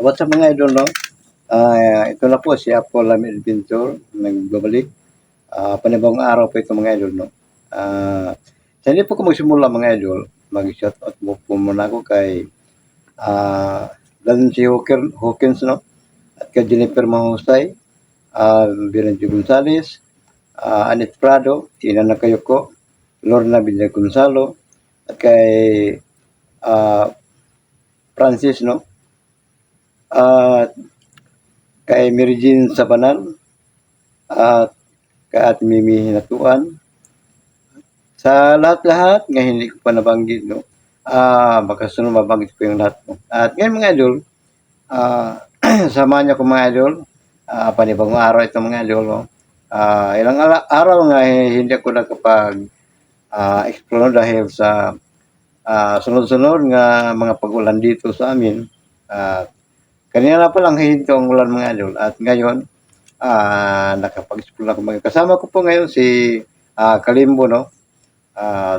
What's up mga idol, no? Ito na po si Apo Lami Adventure, nagbabalik. Panibagong araw po ito mga idol, no? Sa hindi po ko magsimula mga idol, mag-shoutout po muna ako kay Lancy Hawkins, no? At kay Jennifer Mahusay, Biranjo Gonzales, Anet Prado, Ina Nakayoko, Lorna Villa Gonzalo, at kay Francis, no? At kay Mary Jean Sabanan, at kay Ate Mimi Hinatuan. Sa lahat-lahat nga hindi ko pa nabanggit, no? Baka sunod mabanggit ko yung lahat, no? At ngayon mga idol, samahan niyo ko mga idol, panibagong araw ito mga idol, no? Ilang araw nga hindi ako nakapag-explore dahil sa sunod-sunod nga mga pag-ulan dito sa amin. Kanina pa lang hinto ang ulan mga idol, at ngayon nakapag-explore ako mga. Kasama ko po ngayon si Kalimbo, no?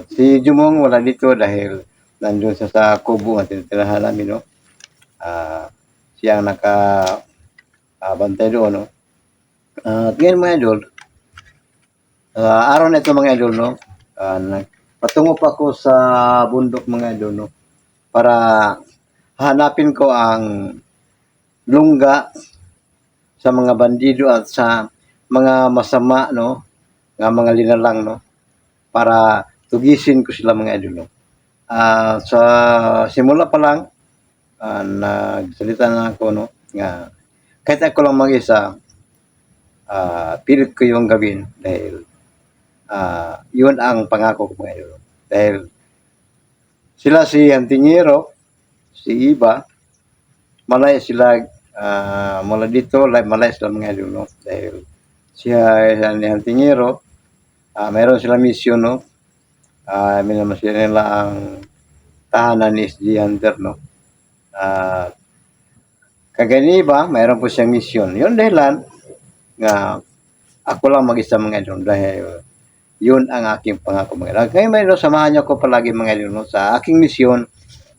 Si Jumong wala dito dahil nandun siya sa kubo at tinitirahan namin, no? Siya ang nakabantay doon, no? At ngayon mga idol, araw na ito mga idol, no? Patungo pa ako sa bundok mga idol, no? Para hanapin ko ang lungga sa mga bandido at sa mga masama, no? Nga mga linalang, no? Para tugisin ko sila mga idol, no? Sa simula pa lang, nagsalita na ako, no? Nga kahit ako lang mag-isa, pilit ko yung gawin dahil yun ang pangako ko mga idol. Dahil sila si Antingero, si Iba, malay sila mula dito, malay sila mga idol, no? Dahil siya ni Antingero, mayroon sila mission, no? Minamasya nila ang tahanan ni SG Hunter, no? Kagani ba, mayroon po siyang mission. Yun dahilan nga ako lang mag-isa mga idol dahil yun ang aking pangako mga idol. Ngayon mga idol, samahan niyo ko palagi mga idol, no? Sa aking mission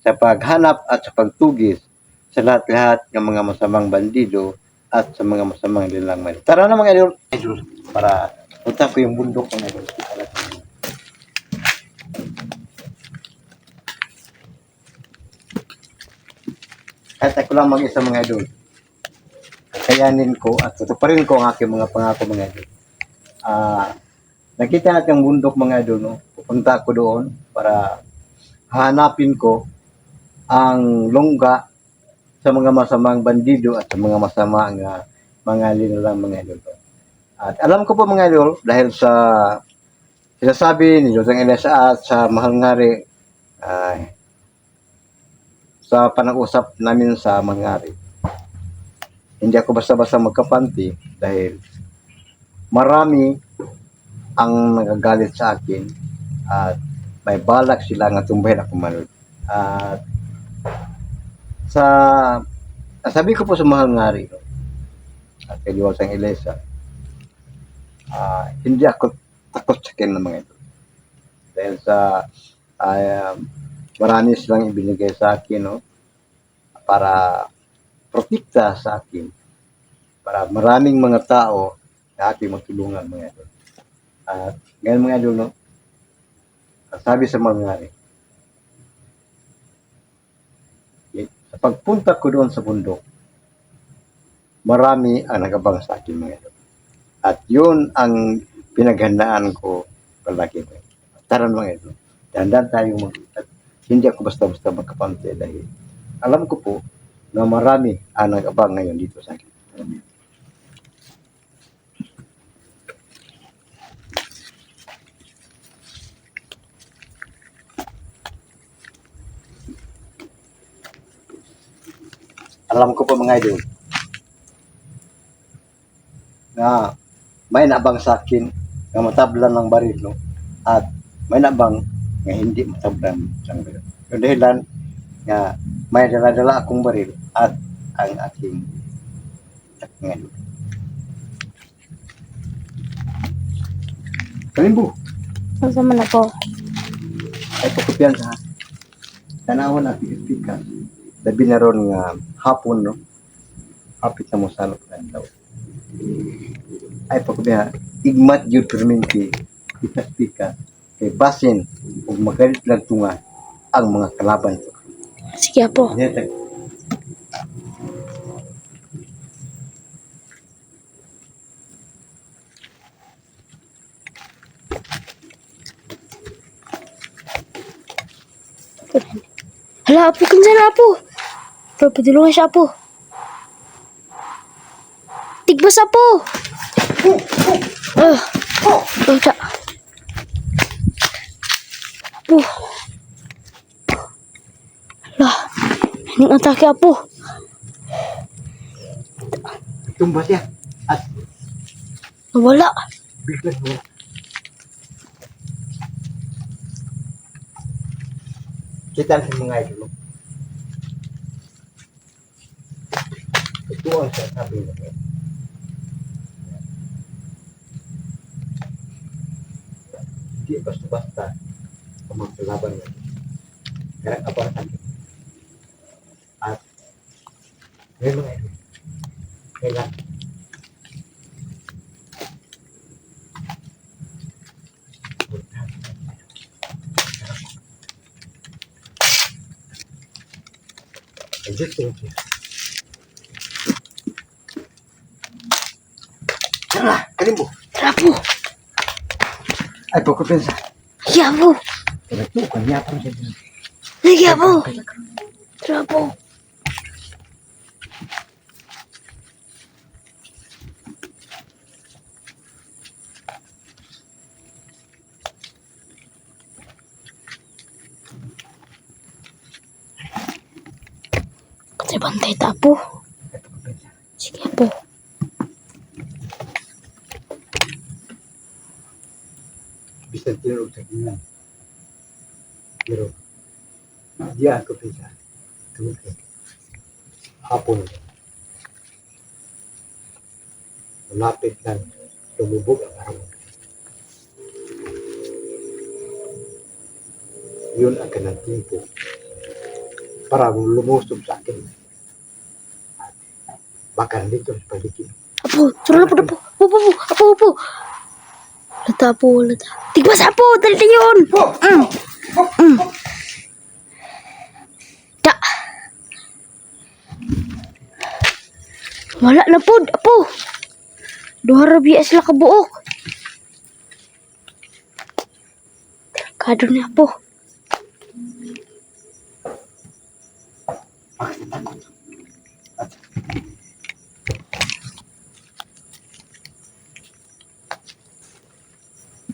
sa paghanap at sa pagtugis sa lahat-lahat ng mga masamang bandido at sa mga masamang nilang mga idol. Tara na mga idol, para punta ko yung bundok mga idol. Kahit ako lang mag-isa mga idol, kakayanin ko at tutuparin ko ang aking mga pangako mga idol. Nakita natin ang bundok mga idol, no? Pupunta ako doon para hanapin ko ang lungga sa mga masamang bandido at sa mga masama nga mga linalang mga idol. At alam ko po mga idol, dahil sa sinasabi ni Joseng Elisa at sa Mahal Ngari, sa panag-usap namin sa Mahal Ngari, hindi ako basta-basta magkapanti dahil marami ang nagagalit sa akin at may balak sila nga tumbahin ako manood. At sabi ko po sa Mahal Ngari, no? At kay Joseng Elisa, hindi ako takot sa akin ng mga ito. Dahil sa marami silang ibinigay sa akin, no? Para protekta sa akin. Para maraming mga tao na aking matulungan mga ito. At ngayon mga idol, no? Sabi sa Mahal Ngari, sa pagpunta ko doon sa bundok, marami ang nagabang sa akin mga idol. At yun ang pinaghandaan ko palagi. Tara mga idol, dahan-dahan tayo at hindi ako basta-basta magkapante dahil alam ko po na marami ang nagabang ngayon dito sa akin. Alam ko po mga idol na may nabang sa akin na matablan ng baril, no? At may nabang na hindi matablan ng baril. Yung dahilan na may dala-dala akong baril at ang aking ngayon. Kalimbo! Saan man ako? Ay pagkupian sa tanawon at ispikas. Labi na ron nga hapon, no? Hapit na mo salop na daw. Ay pagkubiha, igmat yun perminti, pika-pika, kay basin, ug magalit lang tunga ang mga kalaban. Sige apo. Yan, tag- Hala apo, kinsa na apo? Pero padulungan siya apo. Tigbas apo. Wala. Apo. Hala, ning atake apo. Tumbas ya. At Nawala. biglang wala. Kita ang mga idol. Ito ang sasabi niya. Hindi basta-basta ang magkalaban niya. Kaya abang atin. At may mga idol. Kailan Adjusting siya. Tara, kalimbo. Tara apo. Ay, pagkupensa. Sige apo. Tara, ito, kanya pa siya. Sige apo. Tara apo. Bantay ta apo. Ay, pagkupensa. Sige apo. Bisa tinurog sa kanya. Pero, diya ako pensa. Tungkol ko. Hapon. Malapit lang. Lumubog ang araw. Yun ang kanang timpo. Para lumusob sa akin. At baka nandito sa paligid. Apo, tara na po. Apo. Lata po, lata. Tigbas apo, dali na yun. Da. Wala na po, apo. Duha ra biya sila kabuok. Kado ni apo.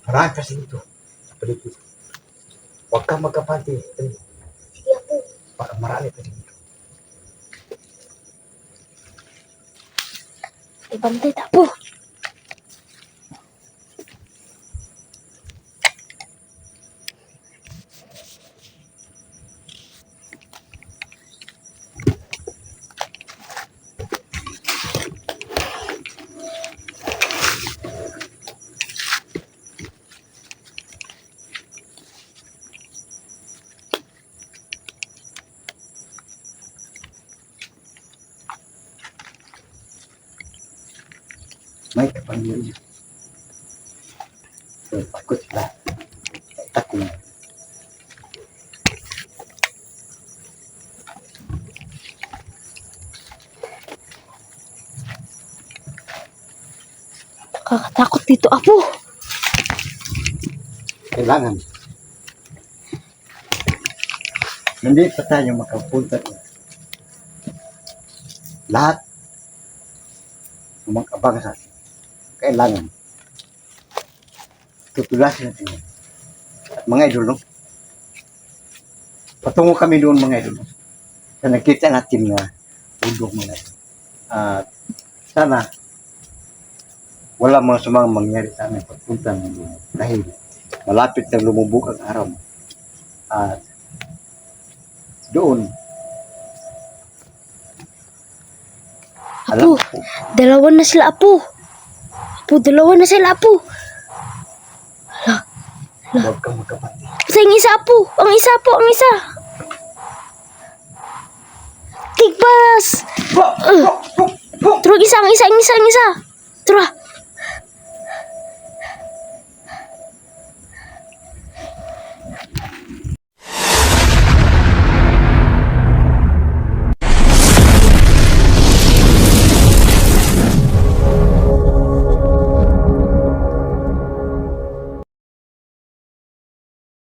Marami kasi dito sa paligid. Huwag kang magkapanti. Sige apo. Baka marami pa dito. Ibantay ta apo. May kapangyarihan. So, pagkot sila. Takong. Nakakatakot dito apo. Kailangan. Hindi pa tayo makapunta. Lahat ng mga abang sa atin. Kailangan. Tutulasin natin yan. At mga idol, no? Patungo kami doon, mga idol. Sa nakita natin na bundok mga idol. At sana wala mga sumang mangyari sa amin pagpunta ng doon. Dahil malapit na lumubog ang araw. At doon, Apo, dalawa na sila apo. Apo, dalawa na sila apo. huwag kang magkapatid. Sa yung isa apo. Ang isa po, ang isa. Tigbas. Murag isang isa. Tara.